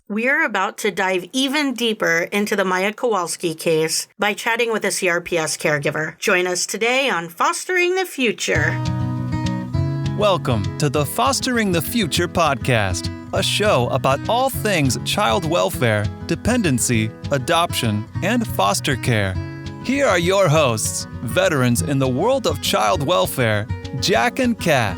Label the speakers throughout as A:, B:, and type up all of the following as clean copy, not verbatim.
A: We are about to dive even deeper into the Maya Kowalski case by chatting with a CRPS caregiver. Join us today on Fostering the Future.
B: Welcome to the Fostering the Future podcast, a show about all things child welfare, dependency, adoption, and foster care. Here are your hosts, veterans in the world of child welfare, Jack and Kat.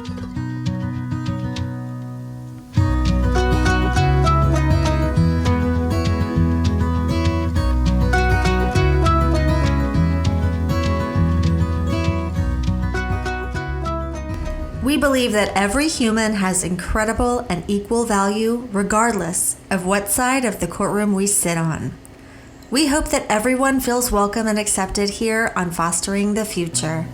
C: We believe that every human has incredible and equal value regardless of what side of the courtroom we sit on. We hope that everyone feels welcome and accepted here on Fostering the Future.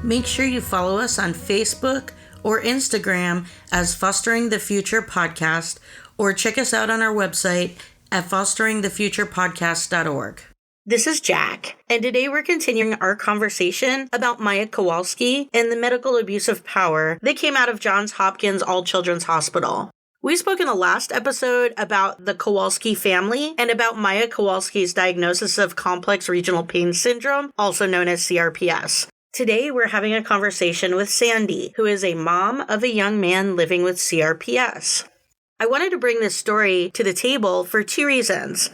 A: Make sure you follow us on Facebook or Instagram as Fostering the Future Podcast, or check us out on our website at fosteringthefuturepodcast.org. This is Jack, and today we're continuing our conversation about Maya Kowalski and the medical abuse of power that came out of Johns Hopkins All Children's Hospital. We spoke in the last episode about the Kowalski family and about Maya Kowalski's diagnosis of complex regional pain syndrome, also known as CRPS. Today, we're having a conversation with Sandy, who is a mom of a young man living with CRPS. I wanted to bring this story to the table for two reasons.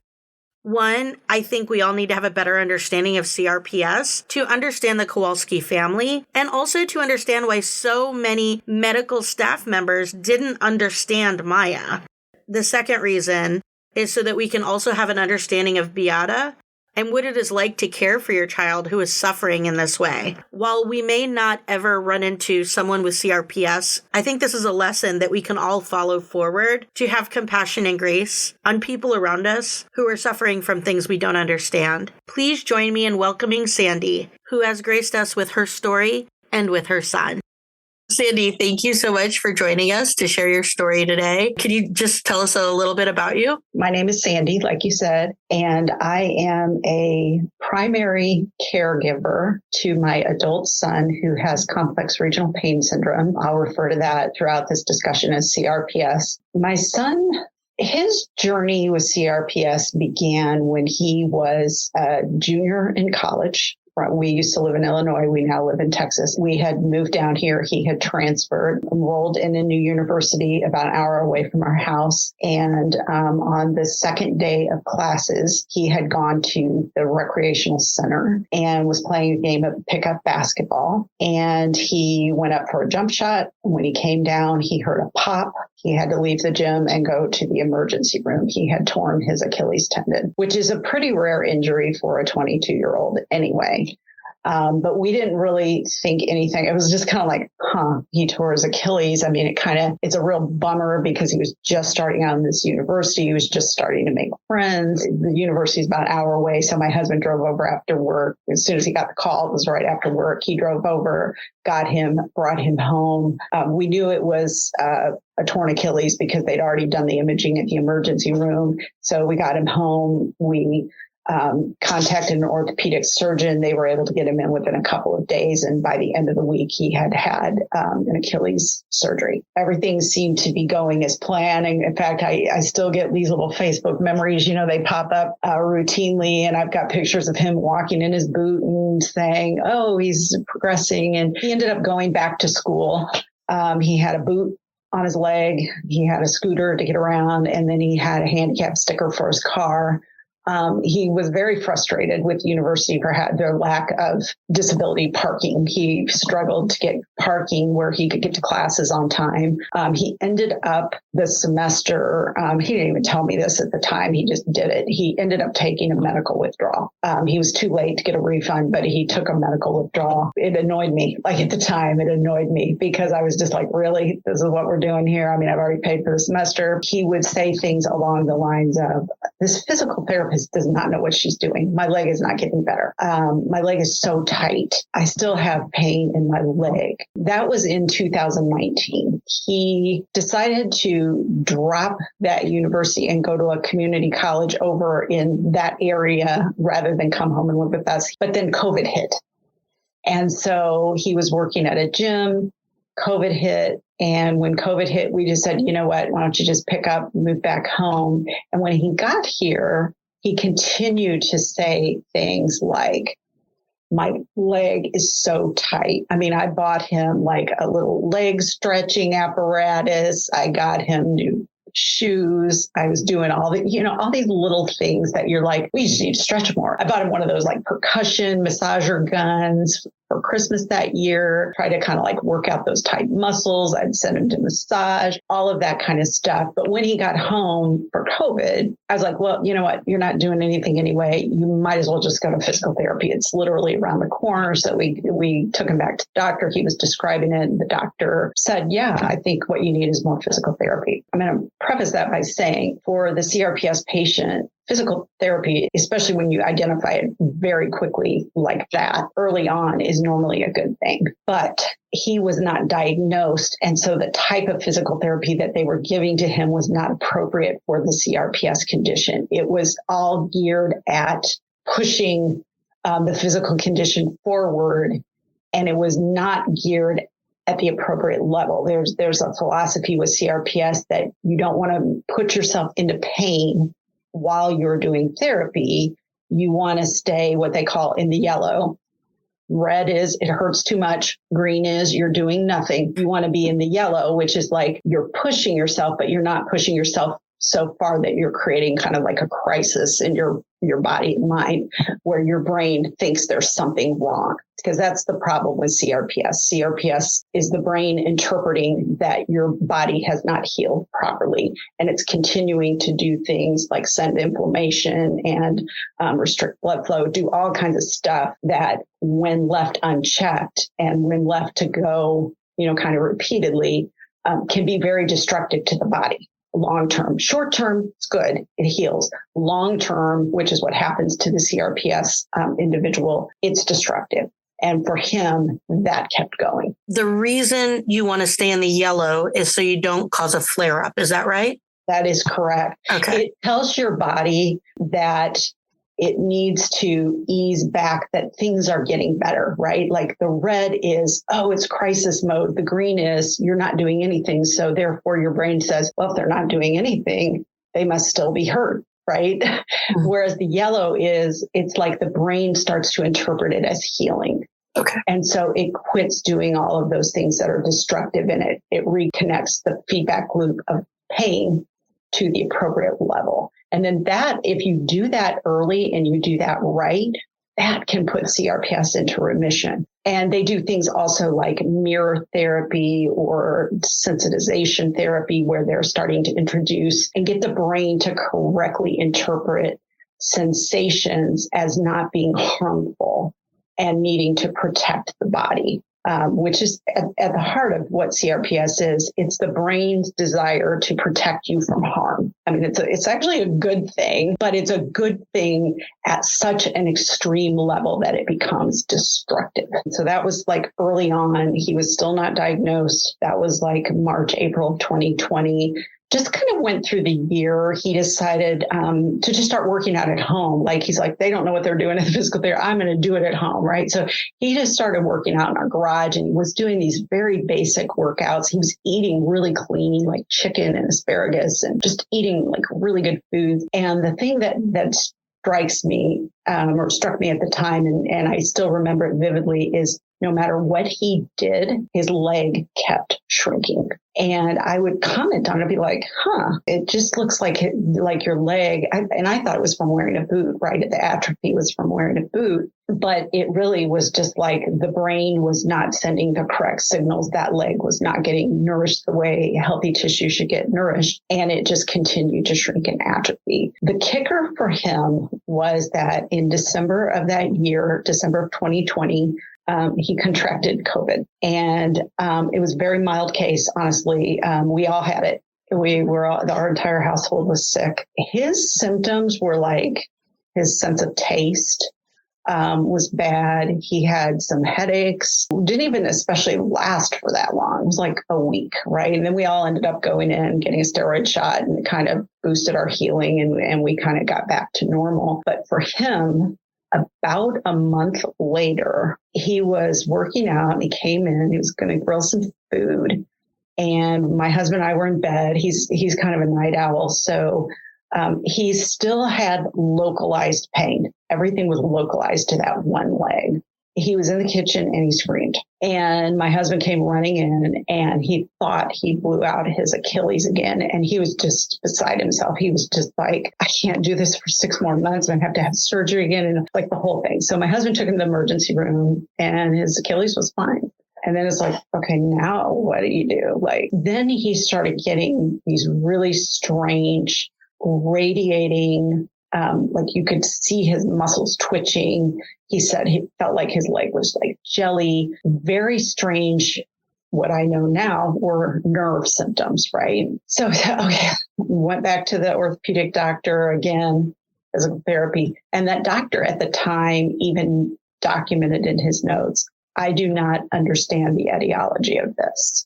A: One, I think we all need to have a better understanding of CRPS to understand the Kowalski family, and also to understand why so many medical staff members didn't understand Maya. The second reason is so that we can also have an understanding of Beata and what it is like to care for your child who is suffering in this way. While we may not ever run into someone with CRPS, I think this is a lesson that we can all follow forward to have compassion and grace on people around us who are suffering from things we don't understand. Please join me in welcoming Sandy, who has graced us with her story and with her son. Sandy, thank you so much for joining us to share your story today. Could you just tell us a little bit about you?
D: My name is Sandy, like you said, and I am a primary caregiver to my adult son who has complex regional pain syndrome. I'll refer to that throughout this discussion as CRPS. My son, his journey with CRPS began when he was a junior in college. We used to live in Illinois. We now live in Texas. We had moved down here. He had transferred, enrolled in a new university about an hour away from our house. And on the second day of classes, he had gone to the recreational center and was playing a game of pickup basketball. And he went up for a jump shot. When he came down, he heard a pop. He had to leave the gym and go to the emergency room. He had torn his Achilles tendon, which is a pretty rare injury for a 22-year-old anyway. But we didn't really think anything. It was just kind of like, he tore his Achilles. I mean, it's a real bummer because he was just starting out in this university. He was just starting to make friends. The university is about an hour away. So my husband drove over after work. As soon as he got the call, it was right after work. He drove over, got him, brought him home. We knew it was a torn Achilles because they'd already done the imaging at the emergency room. So we got him home. We contacted an orthopedic surgeon. They were able to get him in within a couple of days. And by the end of the week, he had an Achilles surgery. Everything seemed to be going as planned. And in fact, I still get these little Facebook memories, they pop up routinely. And I've got pictures of him walking in his boot and saying, oh, he's progressing. And he ended up going back to school. He had a boot on his leg. He had a scooter to get around. And then he had a handicap sticker for his car. He was very frustrated with the university for their lack of disability parking. He struggled to get parking where he could get to classes on time. He ended up the semester, he didn't even tell me this at the time, he just did it. He ended up taking a medical withdrawal. He was too late to get a refund, but he took a medical withdrawal. It annoyed me. Like at the time, it annoyed me because I was just like, really, this is what we're doing here? I mean, I've already paid for the semester. He would say things along the lines of, this physical therapist does not know what she's doing. My leg is not getting better. My leg is so tight. I still have pain in my leg. That was in 2019. He decided to drop that university and go to a community college over in that area rather than come home and live with us. But then COVID hit. And so he was working at a gym. COVID hit. And when COVID hit, we just said, you know what, why don't you just pick up, move back home? And when he got here, he continued to say things like, my leg is so tight. I mean, I bought him like a little leg stretching apparatus. I got him new shoes. I was doing all these little things that you're like, we just need to stretch more. I bought him one of those like percussion massager guns for Christmas that year, try to kind of like work out those tight muscles. I'd send him to massage, all of that kind of stuff. But when he got home for COVID, I was like, well, you know what? You're not doing anything anyway. You might as well just go to physical therapy. It's literally around the corner. So we took him back to the doctor. He was describing it. And the doctor said, yeah, I think what you need is more physical therapy. I'm going to preface that by saying for the CRPS patient, physical therapy, especially when you identify it very quickly like that early on, is normally a good thing. But he was not diagnosed. And so the type of physical therapy that they were giving to him was not appropriate for the CRPS condition. It was all geared at pushing the physical condition forward. And it was not geared at the appropriate level. There's a philosophy with CRPS that you don't want to put yourself into pain while you're doing therapy. You want to stay what they call in the yellow. Red is it hurts too much. Green is you're doing nothing. You want to be in the yellow, which is like you're pushing yourself, but you're not pushing yourself so far that you're creating kind of like a crisis in your body and mind where your brain thinks there's something wrong. Because that's the problem with CRPS. CRPS is the brain interpreting that your body has not healed properly. And it's continuing to do things like send inflammation and restrict blood flow, do all kinds of stuff that when left unchecked and when left to go, kind of repeatedly, can be very destructive to the body. Long term. Short term, it's good. It heals. Long term, which is what happens to the CRPS individual, it's destructive. And for him, that kept going.
A: The reason you want to stay in the yellow is so you don't cause a flare up. Is that right?
D: That is correct.
A: Okay.
D: It tells your body that it needs to ease back, that things are getting better, right? Like the red is, it's crisis mode. The green is, you're not doing anything. So therefore your brain says, well, if they're not doing anything, they must still be hurt, right? Mm-hmm. Whereas the yellow is, it's like the brain starts to interpret it as healing.
A: Okay.
D: And so it quits doing all of those things that are destructive in it. It reconnects the feedback loop of pain to the appropriate level. And then that, if you do that early and you do that right, that can put CRPS into remission. And they do things also like mirror therapy or sensitization therapy, where they're starting to introduce and get the brain to correctly interpret sensations as not being harmful and needing to protect the body. Which is at the heart of what CRPS is. It's the brain's desire to protect you from harm. I mean, it's actually a good thing, but it's a good thing at such an extreme level that it becomes destructive. So that was like early on. He was still not diagnosed. That was like March, April of 2020. Just kind of went through the year. He decided to just start working out at home. Like he's like, they don't know what they're doing at the physical therapy. I'm going to do it at home, right? So he just started working out in our garage and was doing these very basic workouts. He was eating really clean, like chicken and asparagus, and just eating like really good foods. And the thing that strikes me or struck me at the time, and I still remember it vividly, is no matter what he did, his leg kept shrinking. And I would comment on it and be like, it just looks like your leg. And I thought it was from wearing a boot, right? The atrophy was from wearing a boot. But it really was just like the brain was not sending the correct signals. That leg was not getting nourished the way healthy tissue should get nourished. And it just continued to shrink and atrophy. The kicker for him was that in December of that year, December of 2020, he contracted COVID, and it was a very mild case. Honestly, we all had it. Our entire household was sick. His symptoms were like His sense of taste was bad. He had some headaches. Didn't even especially last for that long. It was like a week, right? And then we all ended up going in, getting a steroid shot, and it kind of boosted our healing, and we kind of got back to normal. But for him, about a month later, he was working out and he came in, he was going to grill some food. And my husband and I were in bed. He's kind of a night owl. So he still had localized pain. Everything was localized to that one leg. He was in the kitchen and he screamed. And my husband came running in and he thought he blew out his Achilles again. And he was just beside himself. He was just like, I can't do this for 6 more months. I have to have surgery again, and like the whole thing. So my husband took him to the emergency room and his Achilles was fine. And then it's like, okay, now what do you do? Like, then he started getting these really strange radiating, like you could see his muscles twitching. He said he felt like his leg was like jelly, very strange. What I know now were nerve symptoms, right? So, okay, went back to the orthopedic doctor again, physical therapy. And that doctor at the time even documented in his notes, I do not understand the etiology of this.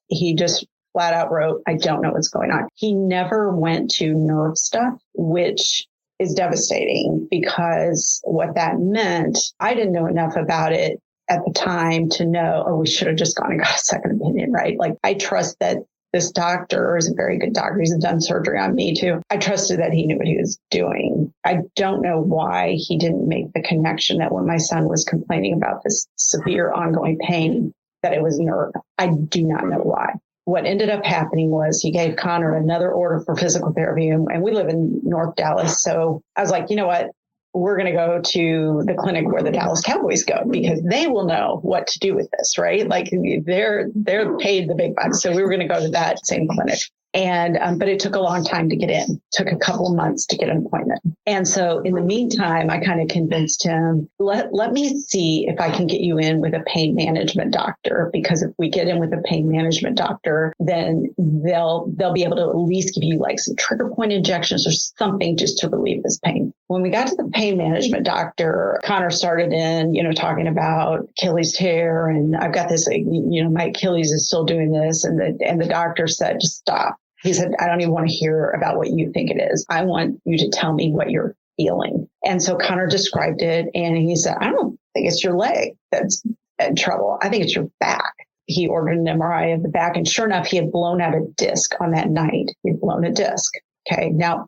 D: He just flat out wrote, I don't know what's going on. He never went to nerve stuff, which is devastating, because what that meant, I didn't know enough about it at the time to know, oh, we should have just gone and got a second opinion, right? Like, I trust that this doctor is a very good doctor. He's done surgery on me too. I trusted that he knew what he was doing. I don't know why he didn't make the connection that when my son was complaining about this severe ongoing pain, that it was nerve. I do not know why. What ended up happening was he gave Connor another order for physical therapy, and we live in North Dallas. So I was like, you know what? We're going to go to the clinic where the Dallas Cowboys go, because they will know what to do with this, right? Like, they're paid the big bucks. So we were going to go to that same clinic. And, but it took a long time to get in. It took a couple of months to get an appointment. And so in the meantime, I kind of convinced him, let me see if I can get you in with a pain management doctor, because if we get in with a pain management doctor, then they'll be able to at least give you like some trigger point injections or something just to relieve this pain. When we got to the pain management doctor, Connor started in, talking about Achilles tear, and I've got this, my Achilles is still doing this. And the doctor said, just stop. He said, I don't even want to hear about what you think it is. I want you to tell me what you're feeling. And so Connor described it, and he said, I don't think it's your leg that's in trouble. I think it's your back. He ordered an MRI of the back, and sure enough, he had blown out a disc on that night. He'd blown a disc. Okay. Now,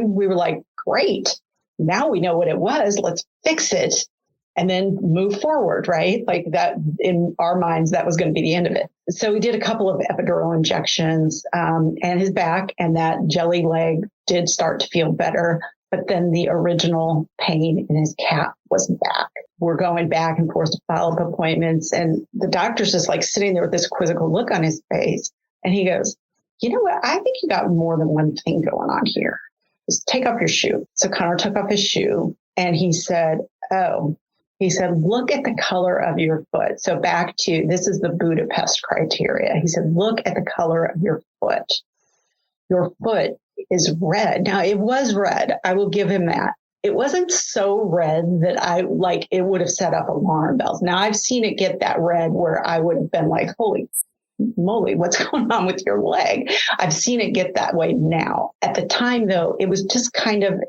D: we were like, great. Now we know what it was. Let's fix it and then move forward, right? Like that, in our minds, that was going to be the end of it. So we did a couple of epidural injections, and his back and that jelly leg did start to feel better. But then the original pain in his calf was back. We're going back and forth to follow-up appointments. And the doctor's just like sitting there with this quizzical look on his face. And he goes, you know what? I think you got more than one thing going on here. Just take off your shoe. So Connor took off his shoe, and he said, look at the color of your foot. So back to, this is the Budapest criteria. He said, look at the color of your foot. Your foot is red. Now, it was red. I will give him that. It wasn't so red that it would have set up alarm bells. Now, I've seen it get that red where I would have been like, holy moly, what's going on with your leg? I've seen it get that way now. At the time, though, it was just kind of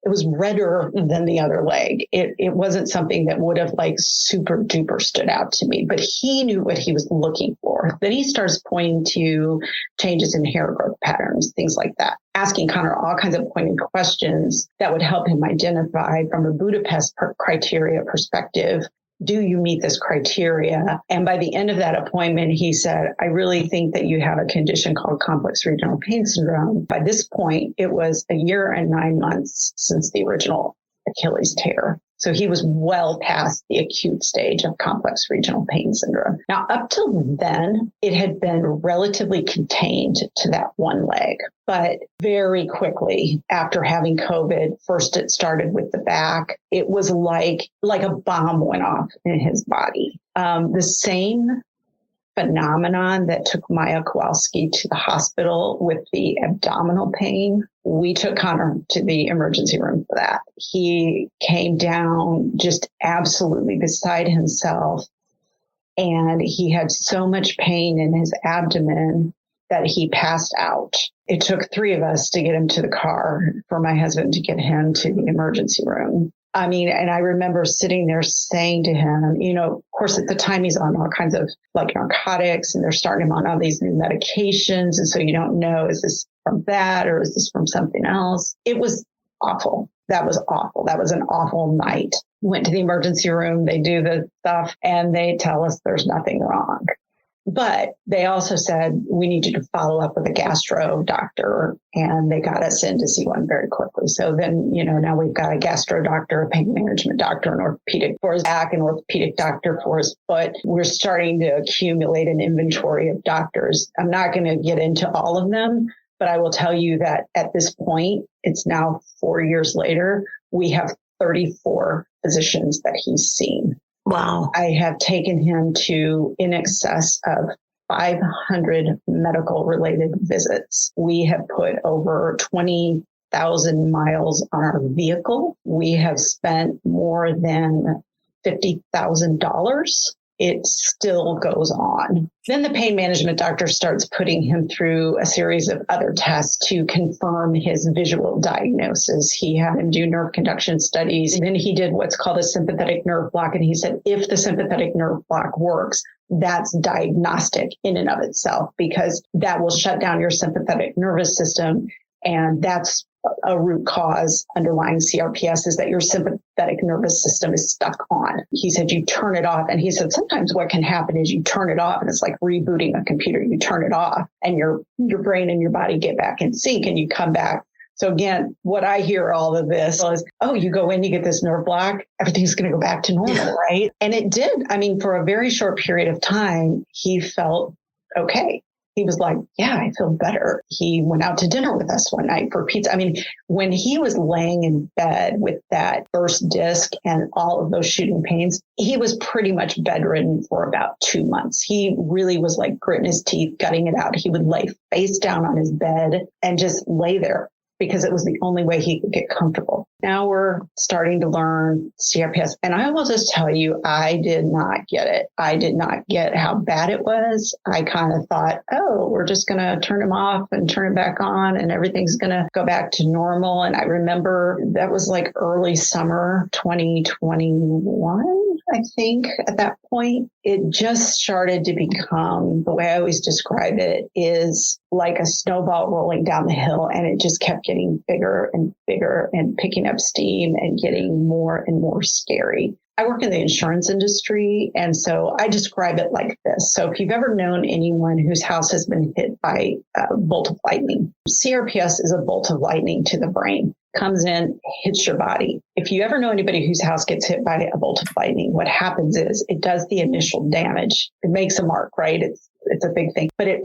D: it was redder than the other leg. It wasn't something that would have like super duper stood out to me, but he knew what he was looking for. Then he starts pointing to changes in hair growth patterns, things like that, asking Connor all kinds of pointed questions that would help him identify from a Budapest criteria perspective, do you meet this criteria? And by the end of that appointment, he said, I really think that you have a condition called complex regional pain syndrome. By this point, it was 1 year and 9 months since the original Achilles tear. So he was well past the acute stage of complex regional pain syndrome. Now, up till then, it had been relatively contained to that one leg. But very quickly after having COVID, first it started with the back. It was like a bomb went off in his body. The same phenomenon that took Maya Kowalski to the hospital with the abdominal pain. We took Connor to the emergency room for that. He came down just absolutely beside himself. And he had so much pain in his abdomen that he passed out. It took 3 of us to get him to the car for my husband to get him to the emergency room. I mean, and I remember sitting there saying to him, you know, of course, at the time he's on all kinds of like narcotics and they're starting him on all these new medications. And so you don't know, is this from that or is this from something else? It was awful. That was awful. That was an awful night. Went to the emergency room. They do the stuff and they tell us there's nothing wrong. But they also said, we need you to follow up with a gastro doctor. And they got us in to see one very quickly. So then, you know, now we've got a gastro doctor, a pain management doctor, an orthopedic for his back, an orthopedic doctor for his foot. We're starting to accumulate an inventory of doctors. I'm not going to get into all of them, but I will tell you that at this point, it's now 4 years later, we have 34 physicians that he's seen.
A: Wow.
D: I have taken him to in excess of 500 medical related visits. We have put over 20,000 miles on our vehicle. We have spent more than $50,000. It still goes on. Then the pain management doctor starts putting him through a series of other tests to confirm his visual diagnosis. He had him do nerve conduction studies. And then he did what's called a sympathetic nerve block. And he said, if the sympathetic nerve block works, that's diagnostic in and of itself, because that will shut down your sympathetic nervous system. And that's a root cause underlying CRPS, is that your sympathetic nervous system is stuck on. He said, you turn it off. And he said, sometimes what can happen is you turn it off and it's like rebooting a computer. You turn it off and your brain and your body get back in sync and you come back. So again, what I hear all of this is, oh, you go in, you get this nerve block, everything's going to go back to normal, right? And it did. I mean, for a very short period of time, he felt okay. He was like, yeah, I feel better. He went out to dinner with us one night for pizza. I mean, when he was laying in bed with that first disc and all of those shooting pains, he was pretty much bedridden for about 2 months. He really was like gritting his teeth, gutting it out. He would lay face down on his bed and just lay there because it was the only way he could get comfortable. Now we're starting to learn CRPS. And I will just tell you, I did not get it. I did not get how bad it was. I kind of thought, oh, we're just going to turn him off and turn it back on and everything's going to go back to normal. And I remember that was like early summer 2021. I think at that point, it just started to become, the way I always describe it, is like a snowball rolling down the hill. And it just kept getting bigger and bigger and picking up steam and getting more and more scary. I work in the insurance industry, and so I describe it like this. So if you've ever known anyone whose house has been hit by a bolt of lightning, CRPS is a bolt of lightning to the brain. Comes in, hits your body. If you ever know anybody whose house gets hit by a bolt of lightning, what happens is it does the initial damage. It makes a mark, right? It's a big thing, but it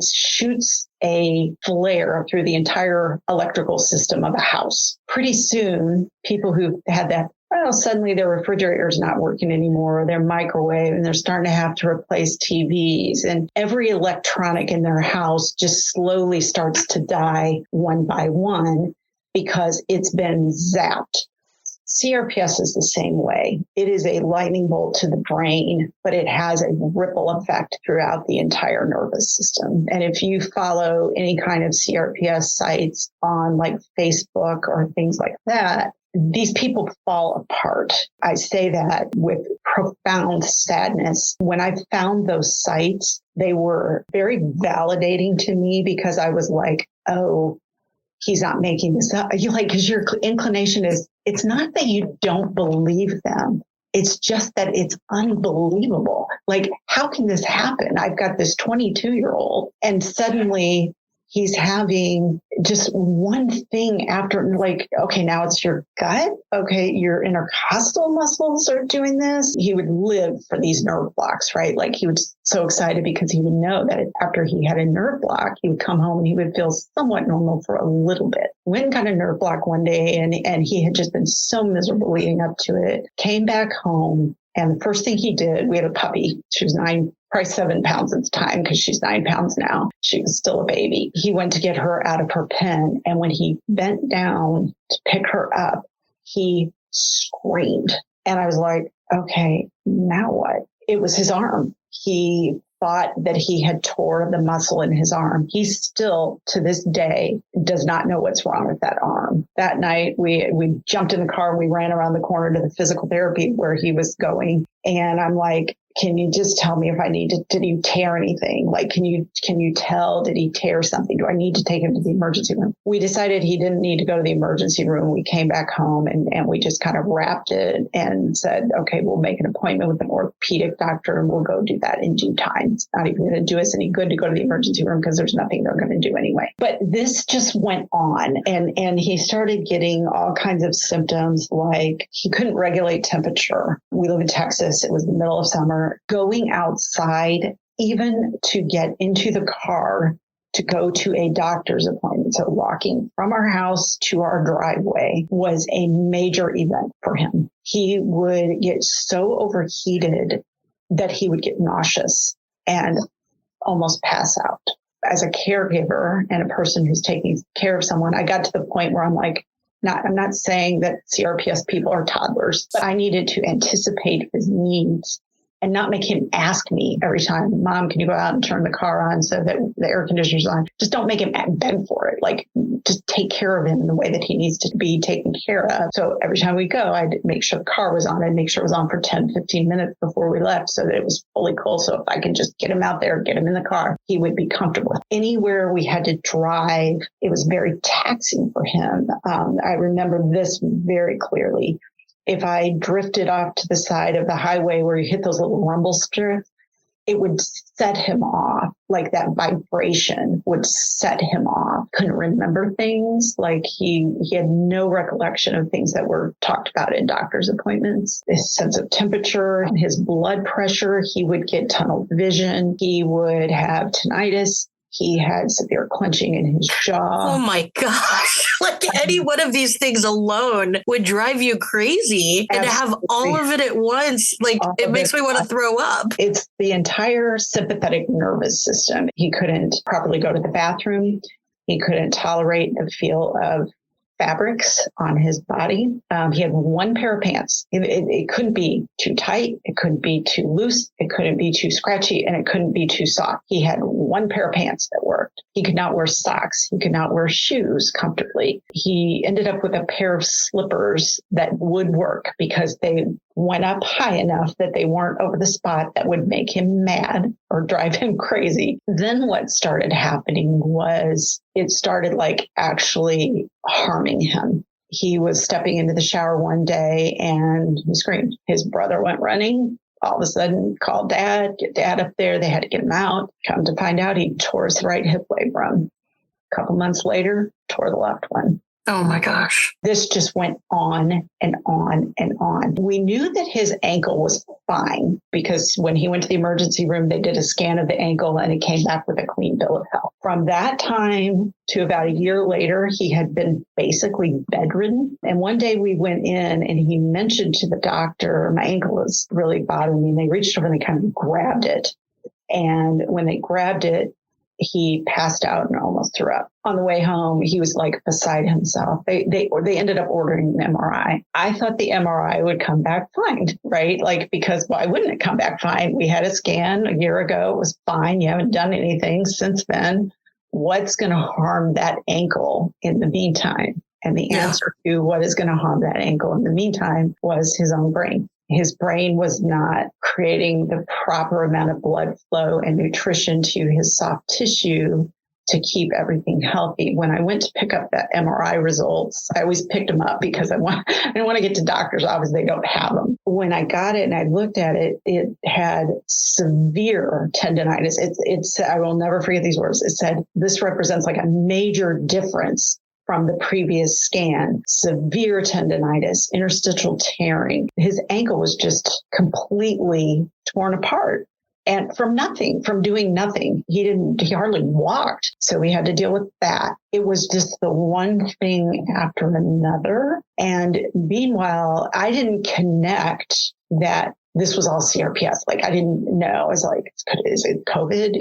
D: shoots a flare through the entire electrical system of a house. Pretty soon, people who've had that, suddenly their refrigerator's not working anymore, or their microwave, and they're starting to have to replace TVs. And every electronic in their house just slowly starts to die one by one because it's been zapped. CRPS is the same way. It is a lightning bolt to the brain, but it has a ripple effect throughout the entire nervous system. And if you follow any kind of CRPS sites on like Facebook or things like that, these people fall apart. I say that with profound sadness. When I found those sites, they were very validating to me because I was like, oh, he's not making this up. Because your inclination is, it's not that you don't believe them. It's just that it's unbelievable. Like, how can this happen? I've got this 22-year-old and suddenly he's having just one thing after, like, okay, now it's your gut. Okay, your intercostal muscles are doing this. He would live for these nerve blocks, right? Like, he was so excited because he would know that after he had a nerve block, he would come home and he would feel somewhat normal for a little bit. Went and got a nerve block one day and he had just been so miserable leading up to it. Came back home. And the first thing he did, we had a puppy. She was 9 probably 7 pounds at the time because she's 9 pounds now. She was still a baby. He went to get her out of her pen. And when he bent down to pick her up, he screamed. And I was like, okay, now what? It was his arm. He thought that he had tore the muscle in his arm. He still, to this day, does not know what's wrong with that arm. That night, we jumped in the car and we ran around the corner to the physical therapy where he was going. And I'm like, can you just tell me if I need to, did he tear anything? Like, can you tell, did he tear something? Do I need to take him to the emergency room? We decided he didn't need to go to the emergency room. We came back home and we just kind of wrapped it and said, okay, we'll make an appointment with an orthopedic doctor and we'll go do that in due time. It's not even going to do us any good to go to the emergency room because there's nothing they're going to do anyway. But this just went on and he started getting all kinds of symptoms like he couldn't regulate temperature. We live in Texas. It was the middle of summer. Going outside, even to get into the car to go to a doctor's appointment. So walking from our house to our driveway was a major event for him. He would get so overheated that he would get nauseous and almost pass out. As a caregiver and a person who's taking care of someone, I got to the point where I'm like, I'm not saying that CRPS people are toddlers, but I needed to anticipate his needs and not make him ask me every time, Mom, can you go out and turn the car on so that the air conditioner's on? Just don't make him beg for it. Like, just take care of him in the way that he needs to be taken care of. So every time we go, I'd make sure the car was on. I'd make sure it was on for 10, 15 minutes before we left so that it was fully cool. So if I could just get him out there, get him in the car, he would be comfortable. Anywhere we had to drive, it was very taxing for him. I remember this very clearly. If I drifted off to the side of the highway where you hit those little rumble strips, it would set him off. Like that vibration would set him off. Couldn't remember things. Like he had no recollection of things that were talked about in doctor's appointments. His sense of temperature, his blood pressure, he would get tunnel vision. He would have tinnitus. He had severe clenching in his jaw.
A: Oh my gosh. Like any one of these things alone would drive you crazy. And to have all of it at once, like it makes me want to throw up.
D: It's the entire sympathetic nervous system. He couldn't properly go to the bathroom. He couldn't tolerate the feel of fabrics on his body. He had one pair of pants. It couldn't be too tight. It couldn't be too loose. It couldn't be too scratchy, and it couldn't be too soft. He had one pair of pants that worked. He could not wear socks. He could not wear shoes comfortably. He ended up with a pair of slippers that would work because they went up high enough that they weren't over the spot that would make him mad or drive him crazy. Then what started happening was it started like actually harming him. He was stepping into the shower one day and he screamed. His brother went running. All of a sudden called Dad, get Dad up there. They had to get him out. Come to find out he tore his right hip labrum. A couple months later, tore the left one.
A: Oh my gosh.
D: This just went on and on and on. We knew that his ankle was fine because when he went to the emergency room, they did a scan of the ankle and it came back with a clean bill of health. From that time to about a year later, he had been basically bedridden. And one day we went in and he mentioned to the doctor, my ankle was really bothering me. And they reached over and they kind of grabbed it. And when they grabbed it, he passed out and almost threw up. On the way home, he was like beside himself. They ended up ordering an MRI. I thought the MRI would come back fine, right? Like, because why wouldn't it come back fine? We had a scan a year ago. It was fine. You haven't done anything since then. What's going to harm that ankle in the meantime? And the answer to what is going to harm that ankle in the meantime was his own brain. His brain was not creating the proper amount of blood flow and nutrition to his soft tissue to keep everything healthy. When I went to pick up that MRI results, I always picked them up because I didn't want to get to doctor's office. They don't have them. When I got it and I looked at it, it had severe tendonitis. It's I will never forget these words. It said, this represents like a major difference from the previous scan. Severe tendonitis, interstitial tearing. His ankle was just completely torn apart. And from doing nothing. He hardly walked. So we had to deal with that. It was just the one thing after another. And meanwhile, I didn't connect that this was all CRPS. Like, I didn't know. I was like, is it COVID?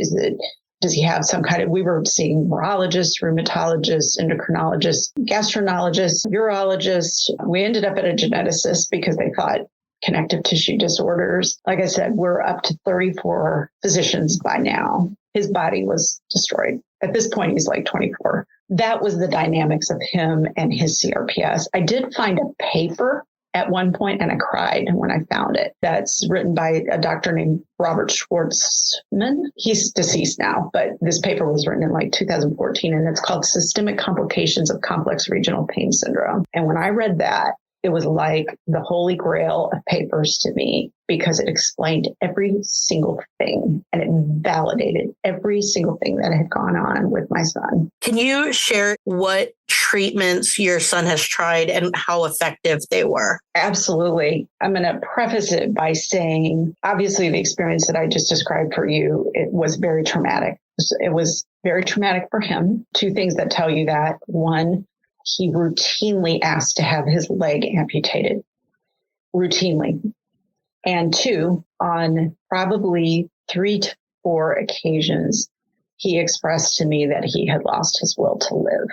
D: Does he have some kind of, we were seeing neurologists, rheumatologists, endocrinologists, gastroenterologists, urologists. We ended up at a geneticist because they thought connective tissue disorders. Like I said, we're up to 34 physicians by now. His body was destroyed. At this point, he's like 24. That was the dynamics of him and his CRPS. I did find a paper at one point, and I cried when I found it. That's written by a doctor named Robert Schwartzman. He's deceased now, but this paper was written in like 2014, and it's called Systemic Complications of Complex Regional Pain Syndrome. And when I read that, it was like the holy grail of papers to me, because it explained every single thing and it validated every single thing that had gone on with my son.
A: Can you share what treatments your son has tried and how effective they were?
D: Absolutely. I'm going to preface it by saying, obviously, the experience that I just described for you, it was very traumatic. It was very traumatic for him. Two things that tell you that. One, he routinely asked to have his leg amputated, routinely. And two, on probably 3 to 4 occasions, he expressed to me that he had lost his will to live,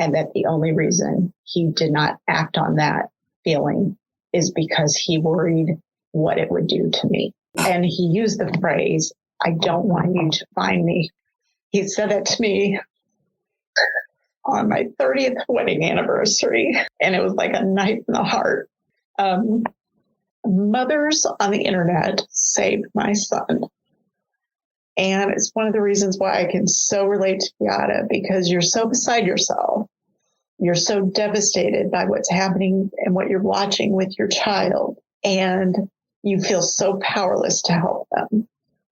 D: and that the only reason he did not act on that feeling is because he worried what it would do to me. And he used the phrase, "I don't want you to find me." He said that to me on my 30th wedding anniversary, and it was like a knife in the heart. Mothers on the internet saved my son. And it's one of the reasons why I can so relate to Beata, because you're so beside yourself. You're so devastated by what's happening and what you're watching with your child. And you feel so powerless to help them,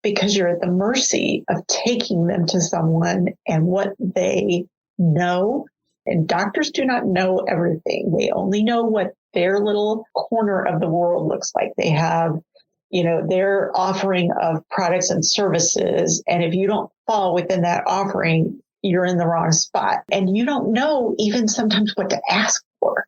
D: because you're at the mercy of taking them to someone and what they know. And doctors do not know everything. They only know what their little corner of the world looks like. They have, their offering of products and services. And if you don't fall within that offering, you're in the wrong spot. And you don't know even sometimes what to ask for,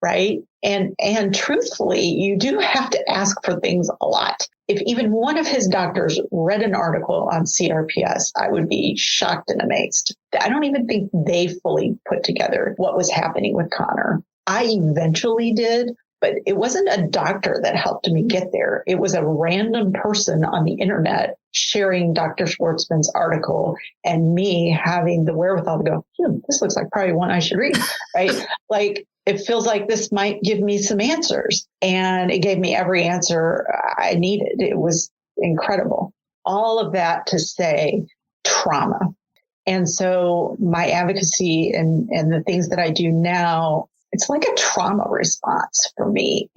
D: right? And truthfully, you do have to ask for things a lot. If even one of his doctors read an article on CRPS, I would be shocked and amazed. I don't even think they fully put together what was happening with Connor. I eventually did, but it wasn't a doctor that helped me get there. It was a random person on the internet sharing Dr. Schwartzman's article and me having the wherewithal to go, this looks like probably one I should read, right? Like, it feels like this might give me some answers. And it gave me every answer I needed. It was incredible. All of that to say trauma. And so my advocacy and the things that I do now, it's like a trauma response for me.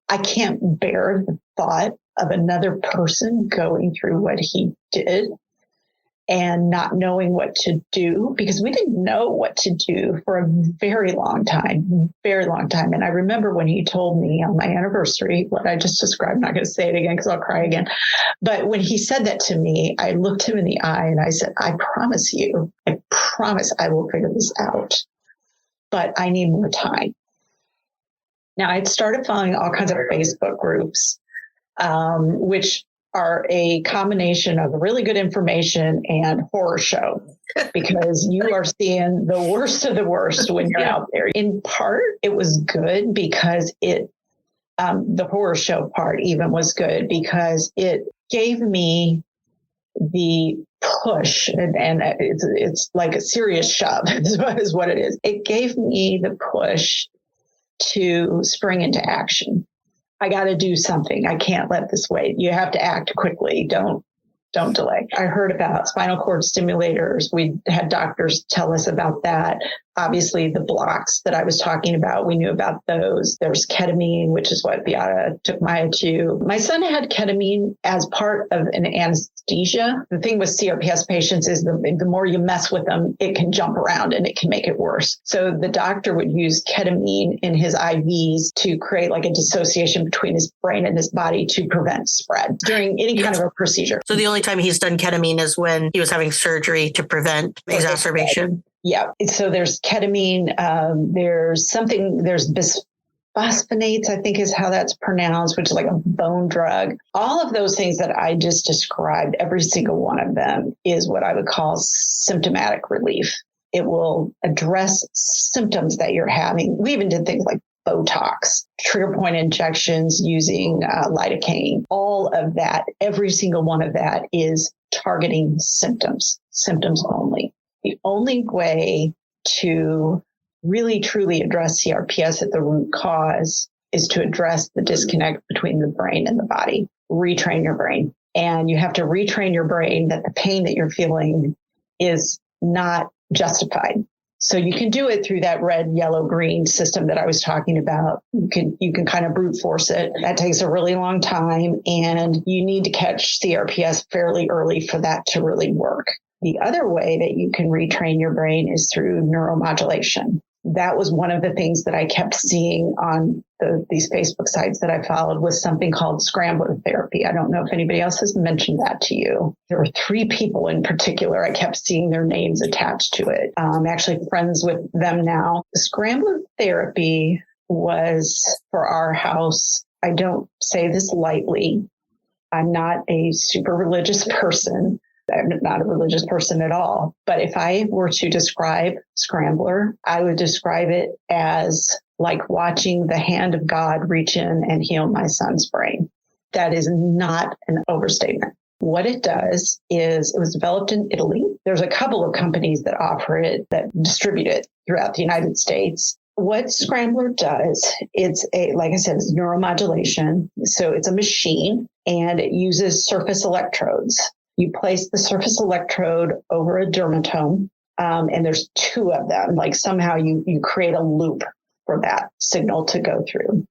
D: I can't bear the thought of another person going through what he did and not knowing what to do, because we didn't know what to do for a very long time. And I remember when he told me on my anniversary, what I just described, I'm not going to say it again because I'll cry again. But when he said that to me, I looked him in the eye and I said, I promise I will figure this out, but I need more time. Now, I'd started following all kinds of Facebook groups, which are a combination of really good information and horror show, because you are seeing the worst of the worst when you're out there. In part, it was good because the horror show part even was good because it gave me the push, and it's like a serious shove is what it is. It gave me the push to spring into action. I got to do something. I can't let this wait. You have to act quickly. Don't delay. I heard about spinal cord stimulators. We had doctors tell us about that. Obviously, the blocks that I was talking about, we knew about those. There's ketamine, which is what Beata took Maya to. My son had ketamine as part of an anesthesia. The thing with CRPS patients is the more you mess with them, it can jump around and it can make it worse. So the doctor would use ketamine in his IVs to create like a dissociation between his brain and his body to prevent spread during any kind of a procedure.
A: So the only time he's done ketamine is when he was having surgery to prevent exacerbation.
D: Yeah. So there's ketamine. There's bisphosphonates, I think is how that's pronounced, which is like a bone drug. All of those things that I just described, every single one of them is what I would call symptomatic relief. It will address symptoms that you're having. We even did things like Botox, trigger point injections using lidocaine. All of that, every single one of that is targeting symptoms only. The only way to really truly address CRPS at the root cause is to address the disconnect between the brain and the body, retrain your brain. And you have to retrain your brain that the pain that you're feeling is not justified. So you can do it through that red, yellow, green system that I was talking about. You can kind of brute force it. That takes a really long time, and you need to catch CRPS fairly early for that to really work. The other way that you can retrain your brain is through neuromodulation. That was one of the things that I kept seeing on these Facebook sites that I followed, was something called scrambler therapy. I don't know if anybody else has mentioned that to you. There were 3 people in particular. I kept seeing their names attached to it. I'm actually friends with them now. Scrambler therapy was for our house. I don't say this lightly. I'm not a super religious person. I'm not a religious person at all. But if I were to describe Scrambler, I would describe it as like watching the hand of God reach in and heal my son's brain. That is not an overstatement. What it does is, it was developed in Italy. There's a couple of companies that offer it, that distribute it throughout the United States. What Scrambler does, like I said, it's neuromodulation. So it's a machine, and it uses surface electrodes. You place the surface electrode over a dermatome, and there's 2 of them. Like somehow you create a loop for that signal to go through.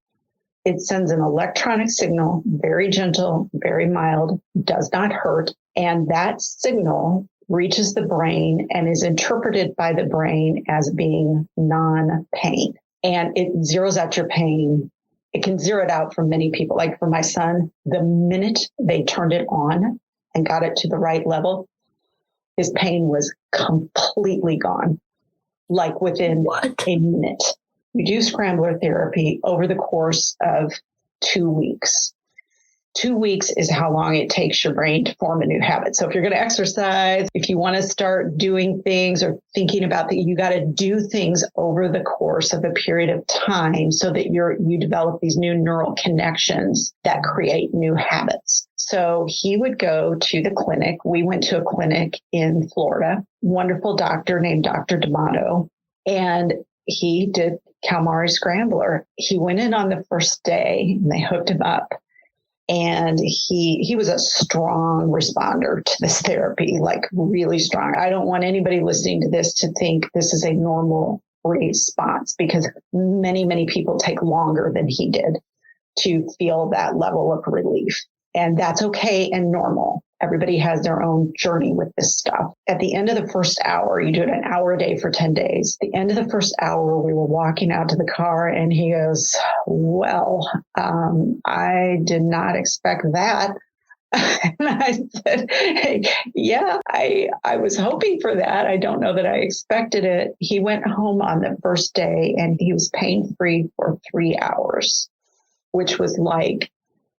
D: It sends an electronic signal, very gentle, very mild, does not hurt. And that signal reaches the brain and is interpreted by the brain as being non-pain. And it zeroes out your pain. It can zero it out for many people. Like for my son, the minute they turned it on and got it to the right level, his pain was completely gone, like within a minute. You do scrambler therapy over the course of 2 weeks. 2 weeks is how long it takes your brain to form a new habit. So if you're going to exercise, if you want to start doing things or thinking about that, you got to do things over the course of a period of time so that you develop these new neural connections that create new habits. So he would go to the clinic. We went to a clinic in Florida, wonderful doctor named Dr. D'Amato, and he did Kalmari Scrambler. He went in on the first day and they hooked him up. And he was a strong responder to this therapy, like really strong. I don't want anybody listening to this to think this is a normal response, because many, many people take longer than he did to feel that level of relief. And that's okay and normal. Everybody has their own journey with this stuff. At the end of the first hour, you do it an hour a day for 10 days. At the end of the first hour, we were walking out to the car and he goes, well, I did not expect that. And I said, hey, yeah, I was hoping for that. I don't know that I expected it. He went home on the first day and he was pain-free for 3 hours, which was like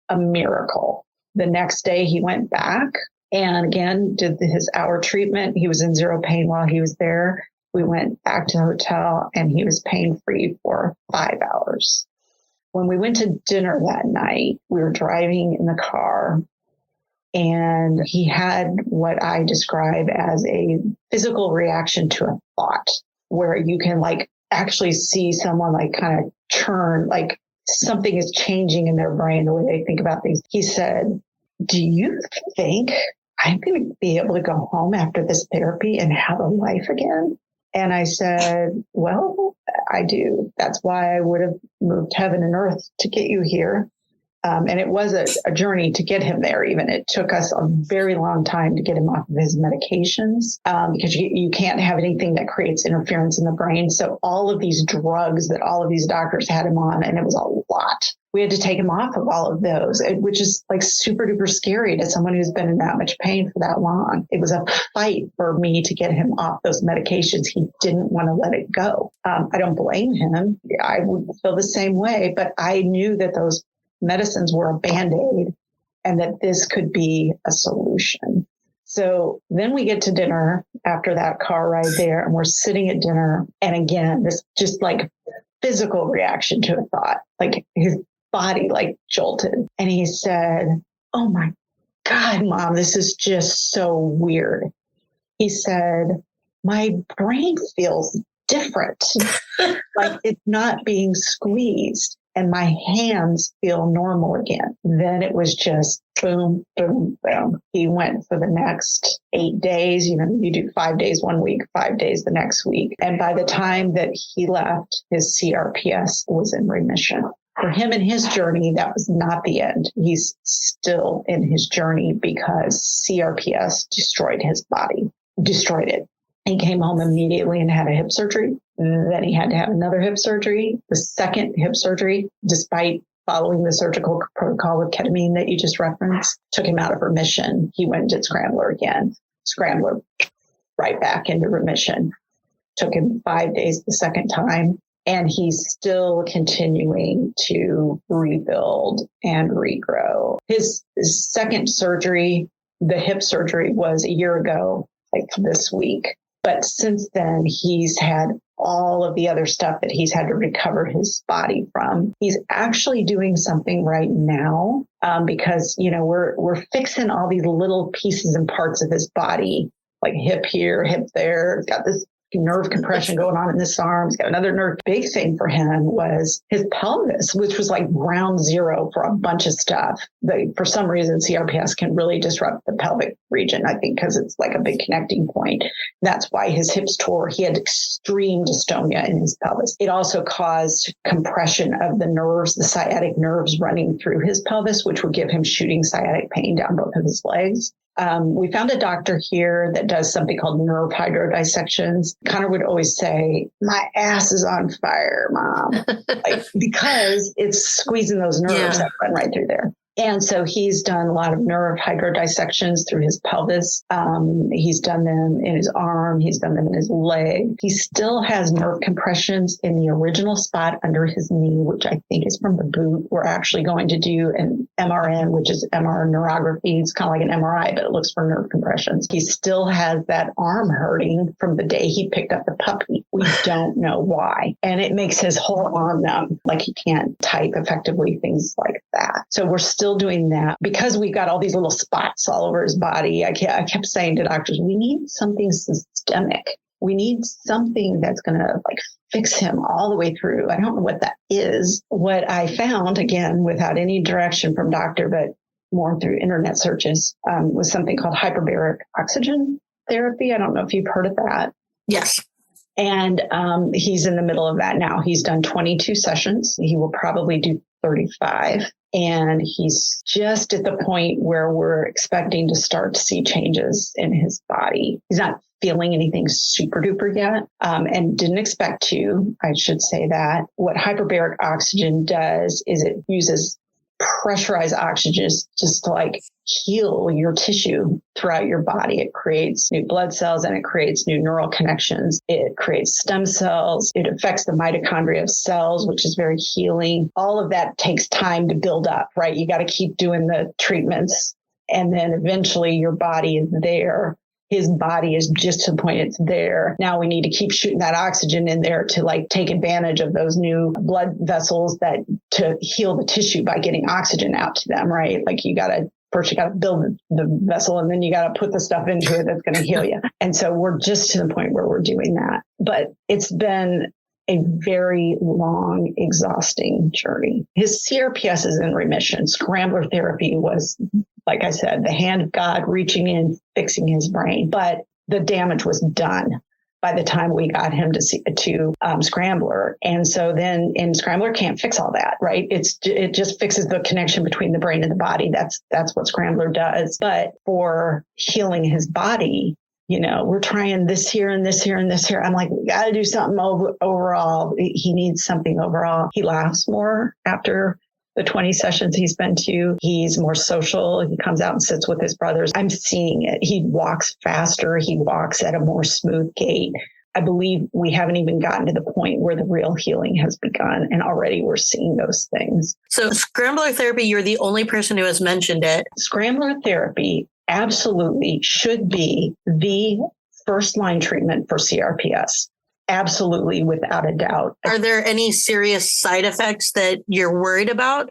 D: a miracle. The next day he went back and again did his hour treatment. He was in zero pain while he was there. We went back to the hotel and he was pain-free for 5 hours. When we went to dinner that night, we were driving in the car and he had what I describe as a physical reaction to a thought, where you can like actually see someone like kind of turn, like something is changing in their brain, the way they think about things. He said, do you think I'm going to be able to go home after this therapy and have a life again? And I said, well, I do. That's why I would have moved heaven and earth to get you here. And it was a journey to get him there. Even it took us a very long time to get him off of his medications because you can't have anything that creates interference in the brain. So all of these drugs that all of these doctors had him on, and it was a lot. We had to take him off of all of those, which is like super duper scary to someone who's been in that much pain for that long. It was a fight for me to get him off those medications. He didn't want to let it go. I don't blame him. I would feel the same way, but I knew that those medicines were a Band-Aid and that this could be a solution. So then we get to dinner after that car ride there, and we're sitting at dinner. And again, this just like physical reaction to a thought, like his body like jolted. And he said, "Oh my God, Mom, this is just so weird." He said, "My brain feels different, like it's not being squeezed, and my hands feel normal again." Then it was just boom, boom, boom. He went for the next 8 days. You do 5 days 1 week, 5 days the next week. And by the time that he left, his CRPS was in remission. For him and his journey, that was not the end. He's still in his journey because CRPS destroyed his body, destroyed it. He came home immediately and had a hip surgery. Then he had to have another hip surgery, the second hip surgery, despite following the surgical protocol with ketamine that you just referenced, took him out of remission. He went and did Scrambler again. Scrambler, right back into remission. Took him 5 days the second time. And he's still continuing to rebuild and regrow. His second surgery, the hip surgery, was a year ago, like this week. But since then, he's had all of the other stuff that he's had to recover his body from. He's actually doing something right now because, we're fixing all these little pieces and parts of his body, like hip here, hip there. He's got this nerve compression going on in this arm. He's got another nerve. Big thing for him was his pelvis, which was like ground zero for a bunch of stuff. For some reason, CRPS can really disrupt the pelvic region, I think, because it's like a big connecting point. That's why his hips tore. He had extreme dystonia in his pelvis. It also caused compression of the nerves, the sciatic nerves running through his pelvis, which would give him shooting sciatic pain down both of his legs. We found a doctor here that does something called nerve hydrodissections. Connor would always say, "My ass is on fire, Mom," because it's squeezing those nerves that run right through there. And so he's done a lot of nerve hydrodissections through his pelvis. He's done them in his arm. He's done them in his leg. He still has nerve compressions in the original spot under his knee, which I think is from the boot. We're actually going to do an MRN, which is MR neurography. It's kind of like an MRI, but it looks for nerve compressions. He still has that arm hurting from the day he picked up the puppy. We don't know why. And it makes his whole arm numb, like he can't type effectively, things like that. So we're still doing that because we got all these little spots all over his body. I kept saying to doctors, we need something systemic. We need something that's going to fix him all the way through. I don't know what that is. What I found, again, without any direction from doctor, but more through internet searches, was something called hyperbaric oxygen therapy. I don't know if you've heard of that.
A: Yes.
D: And he's in the middle of that now. He's done 22 sessions. He will probably do 35. And he's just at the point where we're expecting to start to see changes in his body. He's not feeling anything super duper yet, and didn't expect to, I should say that. What hyperbaric oxygen does is it uses pressurized oxygen just to heal your tissue throughout your body. It creates new blood cells and it creates new neural connections. It creates stem cells. It affects the mitochondria of cells, which is very healing. All of that takes time to build up, right? You got to keep doing the treatments, and then eventually your body is there. His body is just to the point it's there. Now we need to keep shooting that oxygen in there to take advantage of those new blood vessels to heal the tissue by getting oxygen out to them, right? First you got to build the vessel, and then you got to put the stuff into it that's going to heal you. And so we're just to the point where we're doing that. But it's been a very long, exhausting journey. His CRPS is in remission. Scrambler therapy was, like I said, the hand of God reaching in, fixing his brain. But the damage was done. by the time we got him to Scrambler. And so then in Scrambler can't fix all that, right? It just fixes the connection between the brain and the body. That's what Scrambler does. But for healing his body, we're trying this here and this here and this here. I'm like, we got to do something overall. He needs something overall. He laughs more after the 20 sessions he's been to. He's more social. He comes out and sits with his brothers. I'm seeing it. He walks faster. He walks at a more smooth gait. I believe we haven't even gotten to the point where the real healing has begun. And already we're seeing those things.
A: So Scrambler therapy, you're the only person who has mentioned it.
D: Scrambler therapy absolutely should be the first line treatment for CRPS. Absolutely, without a doubt.
A: Are there any serious side effects that you're worried about?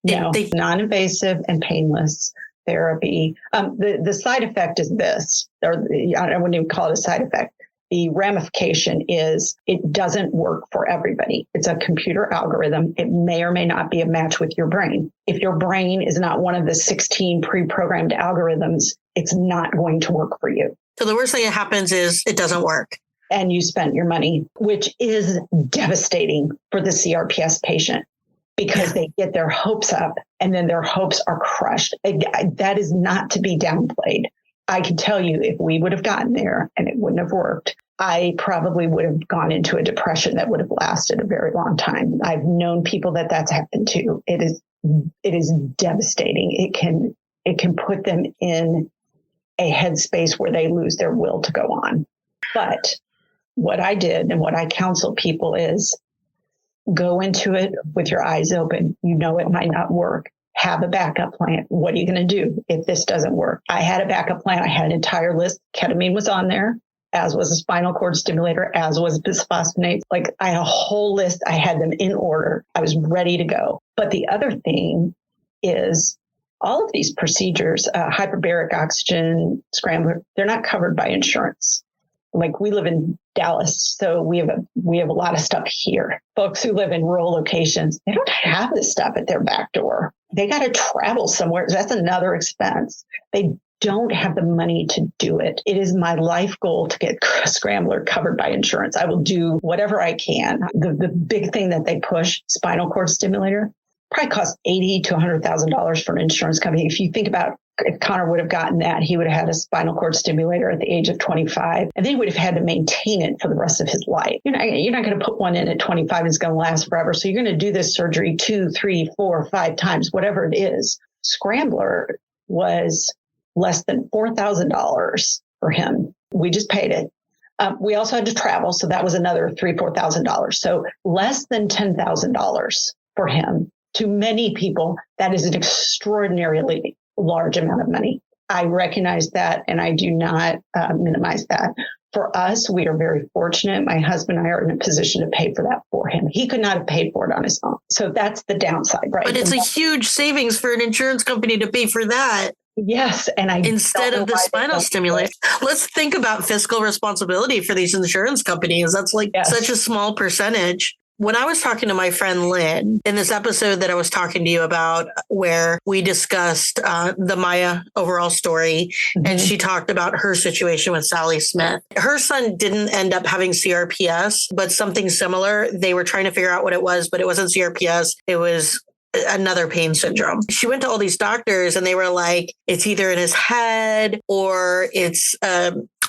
D: No, non-invasive and painless therapy. The side effect is this, or I wouldn't even call it a side effect. The ramification is it doesn't work for everybody. It's a computer algorithm. It may or may not be a match with your brain. If your brain is not one of the 16 pre-programmed algorithms, it's not going to work for you.
A: So the worst thing that happens is it doesn't work.
D: And you spent your money, which is devastating for the CRPS patient because they get their hopes up and then their hopes are crushed. That is not to be downplayed. I can tell you if we would have gotten there and it wouldn't have worked, I probably would have gone into a depression that would have lasted a very long time. I've known people that's happened to. It is devastating. It can put them in a headspace where they lose their will to go on. But what I did and what I counsel people is go into it with your eyes open. It might not work. Have a backup plan. What are you going to do if this doesn't work? I had a backup plan. I had an entire list. Ketamine was on there, as was a spinal cord stimulator, as was bisphosphonates. Like I had a whole list. I had them in order. I was ready to go. But the other thing is all of these procedures, hyperbaric oxygen, Scrambler, they're not covered by insurance. Like we live in Dallas, so we have a lot of stuff here. Folks who live in rural locations, they don't have this stuff at their back door. They got to travel somewhere. That's another expense. They don't have the money to do it. It is my life goal to get Scrambler covered by insurance. I will do whatever I can. The big thing that they push, spinal cord stimulator, probably costs $80,000 to $100,000 for an insurance company. If you think about if Connor would have gotten that, he would have had a spinal cord stimulator at the age of 25, and then he would have had to maintain it for the rest of his life. You're not going to put one in at 25 and it's going to last forever. So you're going to do this surgery 2, 3, 4, 5 times, whatever it is. Scrambler was less than $4,000 for him. We just paid it. We also had to travel, so that was another $3,000, $4,000. So less than $10,000 for him. To many people, that is an extraordinarily large amount of money. I recognize that, and I do not minimize that. For us, we are very fortunate. My husband and I are in a position to pay for that for him. He could not have paid for it on his own. So that's the downside, right?
A: But it's a huge savings for an insurance company to pay for that.
D: Yes. And
A: instead of the spinal stimulation, let's think about fiscal responsibility for these insurance companies. That's such a small percentage. When I was talking to my friend Lynn in this episode that I was talking to you about, where we discussed the Maya overall story, and she talked about her situation with Sally Smith. Her son didn't end up having CRPS, but something similar. They were trying to figure out what it was, but it wasn't CRPS. It was another pain syndrome. She went to all these doctors and they were like, it's either in his head or it's